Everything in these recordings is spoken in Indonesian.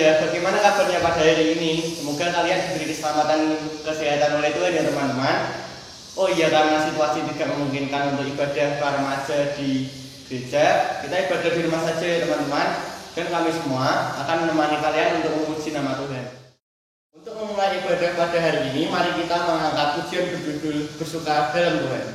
iya, bagaimana kabarnya pada hari ini? Semoga kalian diberi keselamatan kesehatan oleh Tuhan ya teman-teman. Oh iya, karena situasi tidak memungkinkan untuk ibadah para remaja di gereja, kita ibadah di rumah saja ya teman-teman. Dan kami semua akan menemani kalian untuk memuji nama Tuhan. Untuk memulai ibadah pada hari ini, mari kita mengangkat pujian berjudul Bersuka dalam Tuhan.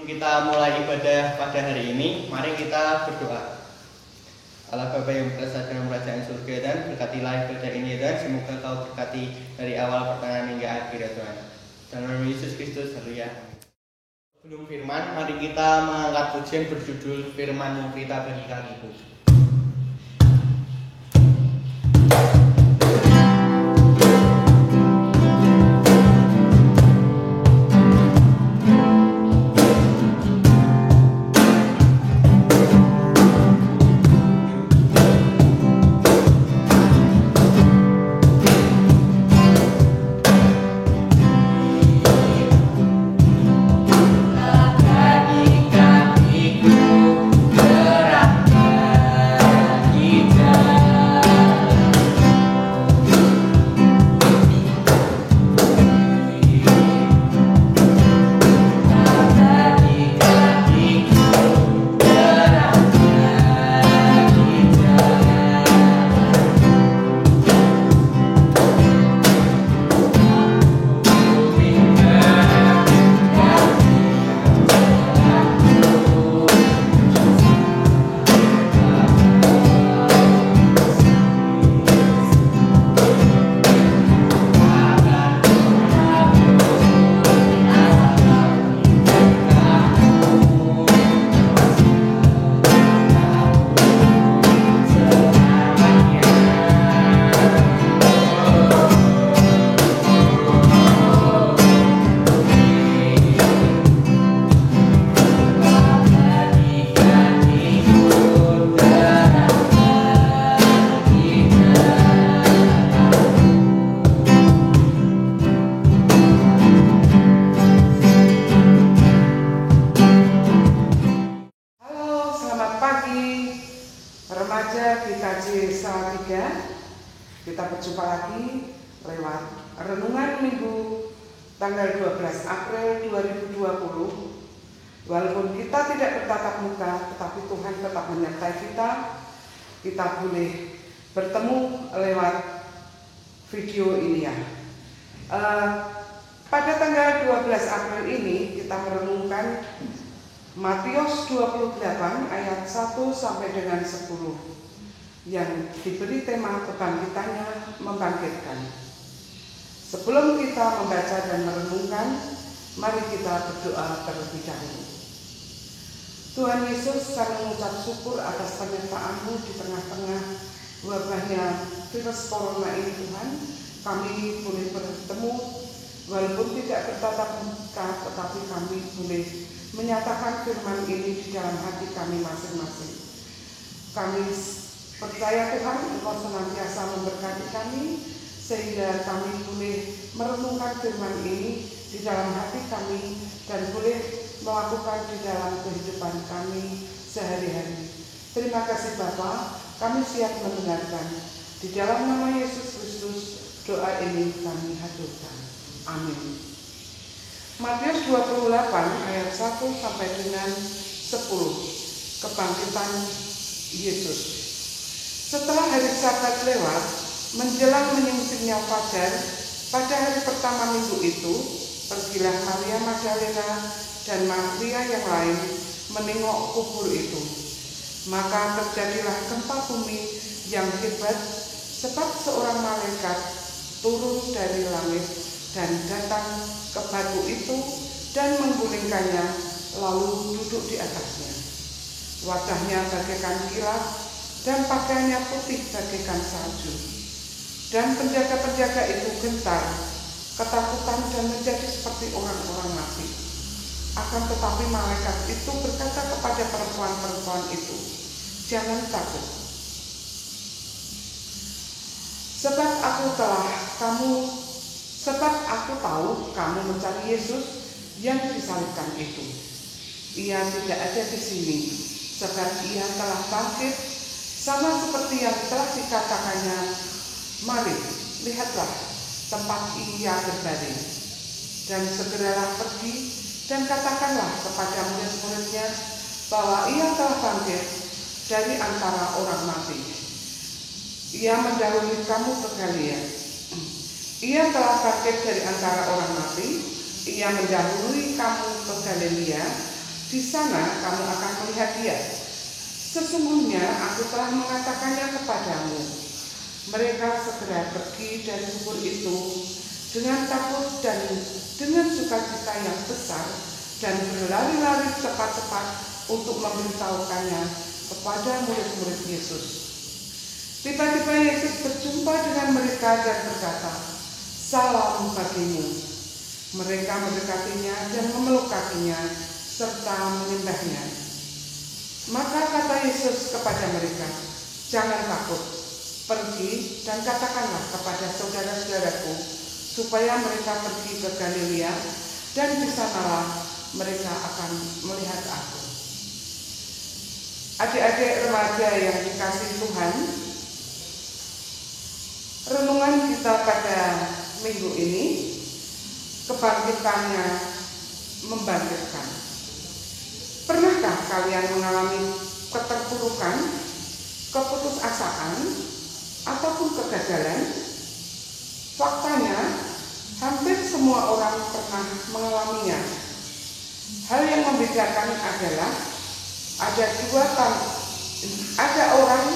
Kita mulai ibadah pada hari ini, mari kita berdoa. Allah Bapa yang berkuasa dalam kerajaan surga, dan berkatilah ibadah ini dan semoga Kau berkati dari awal pertengahan hingga akhir ya Tuhan. Dalam nama Yesus Kristus, haleluya. Sebelum firman, mari kita mengangkat pujian berjudul Firman-Mu Berita bagi kakiku. Remaja GKJ Salatiga, kita berjumpa lagi lewat renungan Minggu tanggal 12 April 2020. Walaupun kita tidak bertatap muka, tetapi Tuhan tetap menyertai kita. Kita boleh bertemu lewat video ini ya. Pada tanggal 12 April ini kita merenungkan Matius 28 ayat 1 sampai dengan 10 yang diberi tema kebangkitannya membangkitkan. Sebelum kita membaca dan merenungkan, mari kita berdoa terlebih dahulu. Tuhan Yesus, kami mengucap syukur atas penyertaan-Mu di tengah-tengah wabahnya virus corona ini Tuhan. Kami boleh bertemu walaupun tidak bertatap muka, tetapi kami boleh menyatakan firman ini di dalam hati kami masing-masing. Kami percaya Tuhan, Engkau senantiasa memberkati kami sehingga kami boleh merenungkan firman ini di dalam hati kami dan boleh melakukan di dalam kehidupan kami sehari-hari. Terima kasih Bapa, kami siap mendengarkan. Di dalam nama Yesus Kristus doa ini kami haturkan. Amin. Matius 28 ayat 1 sampai dengan 10. Kebangkitan Yesus. Setelah hari Sabat lewat, menjelang menyingsingnya fajar, pada hari pertama minggu itu, pergilah Maria Magdalena dan Maria yang lain menengok kubur itu. Maka terjadilah gempa bumi yang hebat, sebab seorang malaikat turun dari langit dan datang ke batu itu dan menggulingkannya, lalu duduk di atasnya. Wajahnya bagaikan kilat dan pakaiannya putih bagaikan salju. Dan penjaga-penjaga itu gentar, ketakutan dan menjadi seperti orang-orang mati. Akan tetapi malaikat itu berkata kepada perempuan-perempuan itu, jangan takut. Sebab aku tahu kamu mencari Yesus yang disalibkan itu. Ia tidak ada di sini, sebab ia telah bangkit, sama seperti yang telah dikatakannya. Mari, lihatlah tempat ia berbaring. Dan segeralah pergi dan katakanlah kepada murid-muridnya bahwa ia telah bangkit dari antara orang mati. Ia mendahului kamu ke Galilea. Ia telah bangkit dari antara orang mati. Ia mendahului kamu ke Galilea. Di sana kamu akan melihat dia. Sesungguhnya aku telah mengatakannya kepadamu. Mereka segera pergi dari kubur itu dengan takut dan dengan sukacita yang besar dan berlari-lari cepat-cepat untuk memberitahukannya kepada murid-murid Yesus. Tiba-tiba Yesus berjumpa dengan mereka dan berkata, "Salam bagimu." Mereka mendekatinya dan memeluk kakinya serta menyembahnya. Maka kata Yesus kepada mereka, "Jangan takut, pergi dan katakanlah kepada saudara-saudaraku supaya mereka pergi ke Galilea dan di sanalah mereka akan melihat aku." Adik-adik remaja yang dikasihi Tuhan, renungan kita pada minggu ini, kebangkitannya membangkitkan. Pernahkah kalian mengalami keterpurukan, keputusasaan, ataupun kegagalan? Faktanya, hampir semua orang pernah mengalaminya. Hal yang membedakan adalah ada orang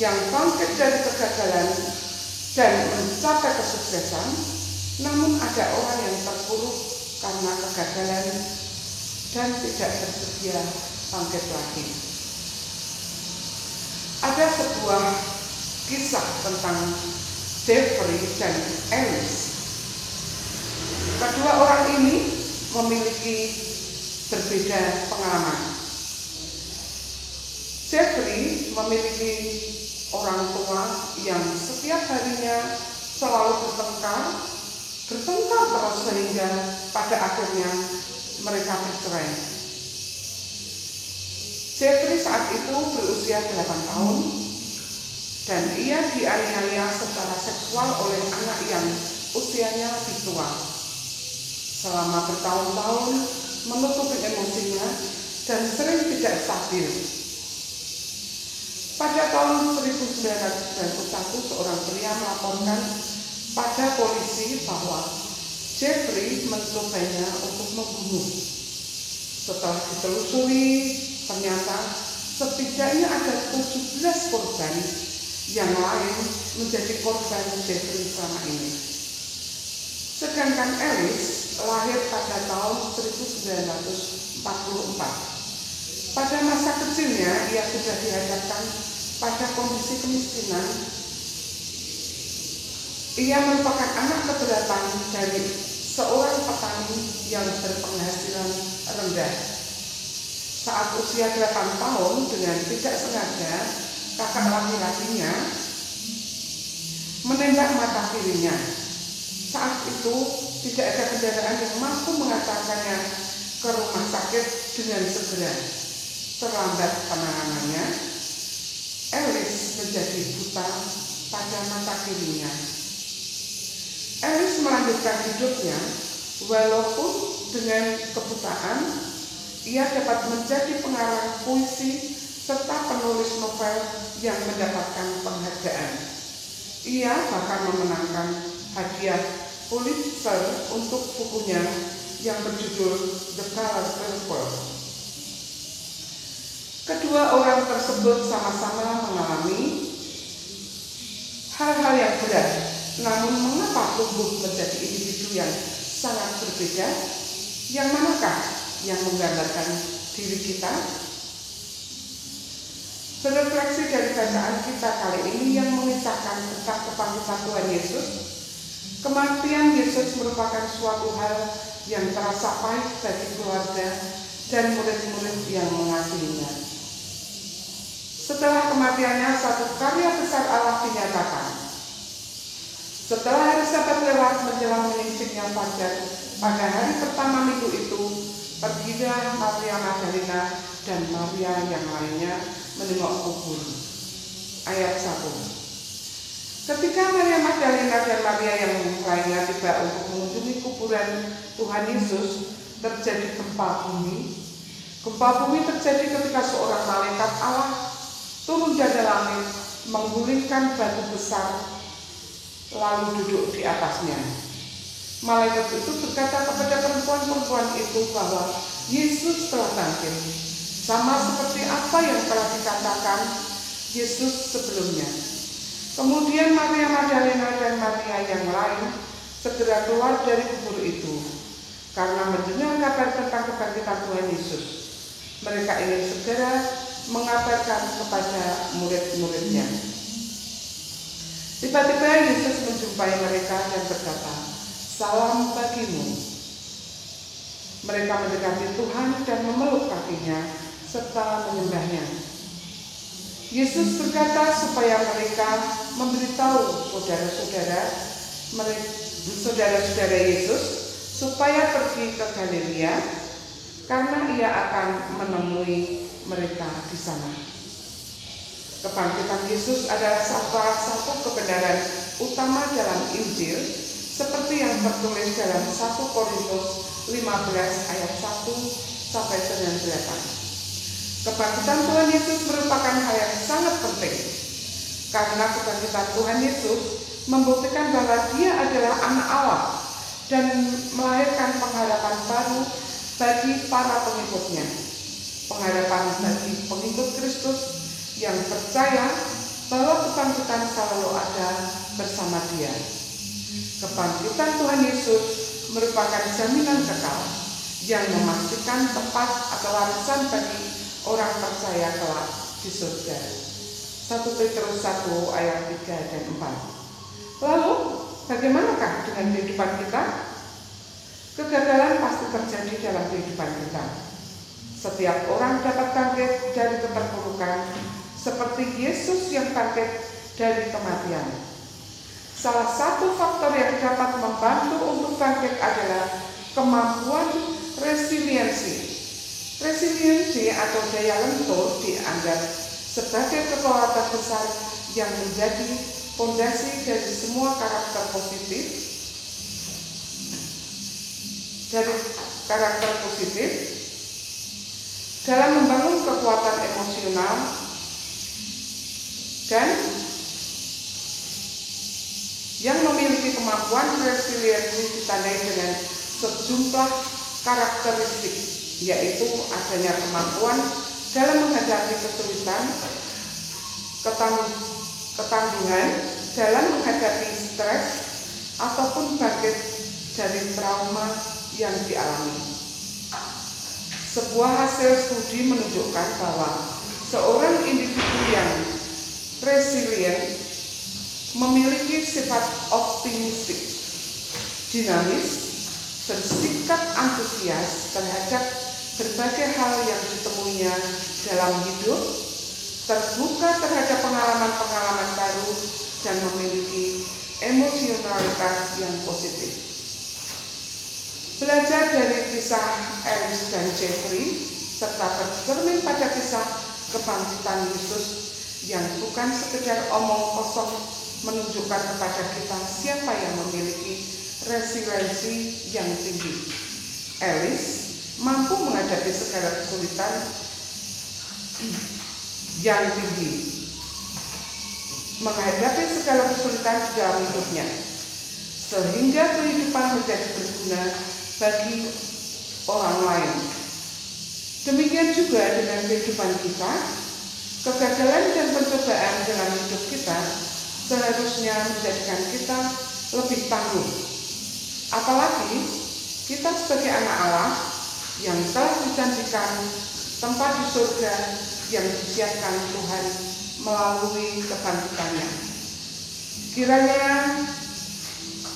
yang bangkit dari kegagalan dan mencapai kesuksesan, namun ada orang yang terpuruk karena kegagalan dan tidak bersedia bangkit lagi. Ada sebuah kisah tentang Jeffrey dan Alice. Kedua orang ini memiliki berbeda pengalaman. Jeffrey memiliki orang tua yang setiap harinya selalu bertengkar terus sehingga pada akhirnya mereka bercerai. Jeffrey saat itu berusia 8 tahun dan ia dianiaya secara seksual oleh anak yang usianya lebih tua. Selama bertahun-tahun menutupi emosinya dan sering tidak stabil. Pada tahun 1991 seorang pria melaporkan pada polisi bahwa Jeffrey mencobanya untuk membunuh. Setelah ditelusuri, ternyata setidaknya ada 17 korban yang lain menjadi korban Jeffrey selama ini. Sedangkan Elis lahir pada tahun 1944. Pada masa kecilnya ia sudah dihadapkan pada kondisi kemiskinan. Ia merupakan anak keberatan dari seorang petani yang berpenghasilan rendah. Saat usia 8 tahun, dengan tidak sengaja kakak laki-lakinya menembak mata kirinya. Saat itu tidak ada kendaraan yang mampu mengantarkannya ke rumah sakit dengan segera. Terlambat penanganannya, Elis menjadi buta pada mata kirinya. Elis melanjutkan hidupnya walaupun dengan kebutaan. Ia dapat menjadi pengarang puisi serta penulis novel yang mendapatkan penghargaan. Ia bahkan memenangkan hadiah Pulitzer untuk bukunya yang berjudul The Color Purple. Kedua orang tersebut sama-sama mengalami hal-hal yang berat. Namun mengapa tumbuh menjadi individu yang sangat berbeda? Yang manakah yang menggambarkan diri kita? Berefleksi dari bacaan kita kali ini yang mengisahkan tentang kebangkitan Tuhan Yesus. Kematian Yesus merupakan suatu hal yang terasa pahit bagi keluarga dan murid-murid yang mengasihinya. Setelah kematiannya, satu karya besar Allah dinyatakan. Setelah hari Sabat lewat menjelang menyingsingnya fajar, pada hari pertama minggu itu, pergilah Maria Magdalena dan Maria yang lainnya menengok kubur. Ayat 1. Ketika Maria Magdalena dan Maria yang lainnya tiba untuk mengunjungi kuburan Tuhan Yesus, terjadi gempa bumi. Gempa bumi terjadi ketika seorang malaikat Allah turun dari langit, menggulingkan batu besar, lalu duduk di atasnya. Malaikat itu berkata kepada perempuan-perempuan itu bahwa Yesus telah bangkit, sama seperti apa yang telah dikatakan Yesus sebelumnya. Kemudian Maria Magdalena dan Maria yang lain segera keluar dari kubur itu karena mendengar kabar tentang kebangkitan Tuhan Yesus. Mereka ingin segera mengabarkan kepada murid-muridnya. Tiba-tiba Yesus menjumpai mereka dan berkata, "Salam bagimu." Mereka mendekati Tuhan dan memeluk kakinya serta menyembahnya. Yesus berkata supaya mereka memberitahu saudara-saudara Yesus supaya pergi ke Galilea karena ia akan menemui mereka di sana. Kebangkitan Yesus adalah salah satu kebenaran utama dalam Injil seperti yang tertulis dalam 1 Korintus 15 ayat 1 sampai dengan 8. Kebangkitan Tuhan Yesus merupakan hal yang sangat penting karena kebangkitan Tuhan Yesus membuktikan bahwa Dia adalah anak Allah dan melahirkan pengharapan baru bagi para pengikutnya. Pengharapan bagi pengikut Kristus yang percaya bahwa kebangkitan selalu ada bersama Dia. Kebangkitan Tuhan Yesus merupakan jaminan kekal yang memastikan tempat atau warisan bagi orang percaya kelak di surga. 1 Petrus 1 ayat 3 dan 4. Lalu, bagaimanakah dengan kehidupan kita? Kegagalan pasti terjadi dalam kehidupan kita. Setiap orang dapat bangkit dari keterpurukan seperti Yesus yang bangkit dari kematian. Salah satu faktor yang dapat membantu untuk bangkit adalah kemampuan resiliensi. Resiliensi atau daya lentur dianggap sebagai kekuatan besar yang menjadi fondasi dari semua karakter positif. Dalam membangun kekuatan emosional dan yang memiliki kemampuan resiliensi ditandai dengan sejumlah karakteristik, yaitu adanya kemampuan dalam menghadapi kesulitan, ketangguhan dalam menghadapi stres, ataupun bangkit dari trauma yang dialami. Sebuah hasil studi menunjukkan bahwa seorang individu yang resilient memiliki sifat optimistik, dinamis, bersikap antusias terhadap berbagai hal yang ditemuinya dalam hidup, terbuka terhadap pengalaman-pengalaman baru, dan memiliki emosionalitas yang positif. Belajar dari kisah Alice dan Jeffrey serta bercermin pada kisah kebangkitan Yesus yang bukan sekedar omong kosong menunjukkan kepada kita siapa yang memiliki resiliensi yang tinggi. Alice mampu menghadapi segala kesulitan yang tinggi, menghadapi segala kesulitan di dalam hidupnya, sehingga kehidupan menjadi berguna bagi orang lain. Demikian juga dengan kehidupan kita, kegagalan dan pencobaan dalam hidup kita seharusnya menjadikan kita lebih tangguh. Apalagi kita sebagai anak Allah yang telah dijanjikan tempat di surga yang disiapkan Tuhan melalui kebangkitannya. Kiranya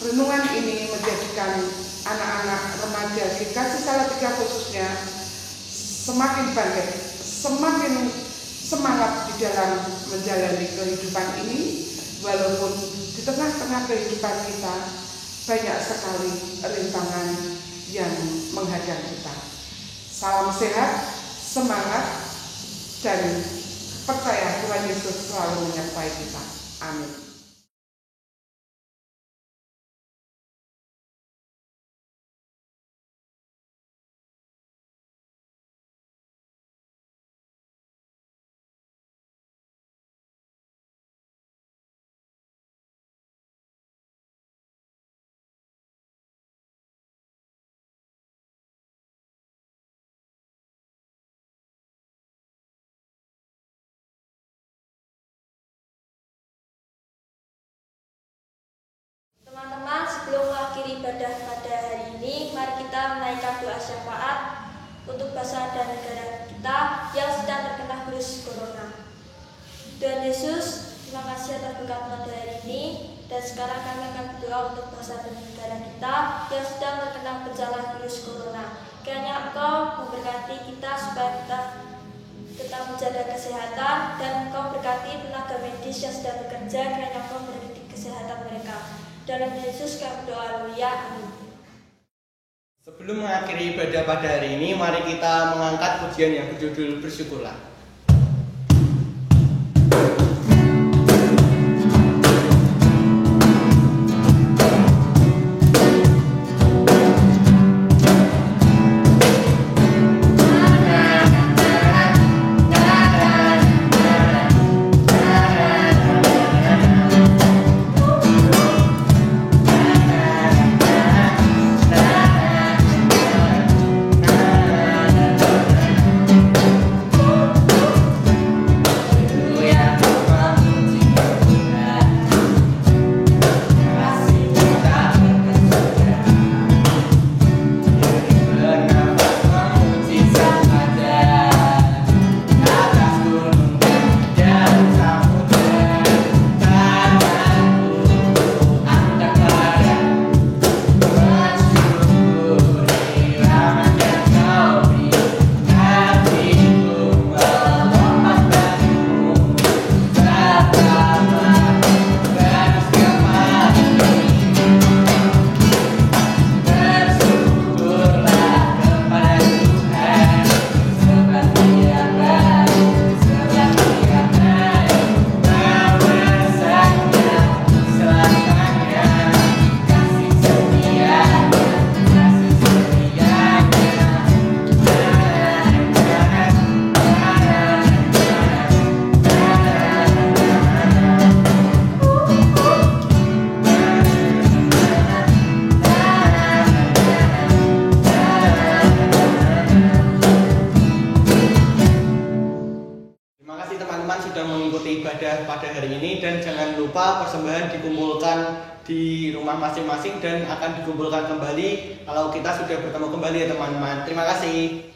renungan ini menjadikan anak-anak remaja GKJ Salatiga khususnya semakin bangkit, semakin semangat di dalam menjalani kehidupan ini, walaupun di tengah-tengah kehidupan kita banyak sekali rintangan yang menghadang kita. Salam sehat, semangat, dan percaya Tuhan Yesus selalu menyertai kita. Amin. Teman-teman, sebelum mengakhiri ibadah pada hari ini, mari kita menaikkan doa syafaat untuk bangsa dan negara kita yang sedang terkena virus corona. Tuhan Yesus, terima kasih atas berkat pada hari ini, dan sekarang kami akan berdoa untuk bangsa dan negara kita yang sedang terkena bencana virus corona. Kiranya Engkau memberkati kita supaya kita tetap menjaga kesehatan, dan Engkau berkati tenaga medis yang sedang bekerja, kiranya Engkau memberkati kesehatan mereka. Dalam Yesus kami berdoa, haleluya, amin. Sebelum mengakhiri ibadah pada hari ini, mari kita mengangkat pujian yang berjudul Bersyukurlah. pada hari ini, dan jangan lupa persembahan dikumpulkan di rumah masing-masing dan akan dikumpulkan kembali kalau kita sudah bertemu kembali ya teman-teman. Terima kasih.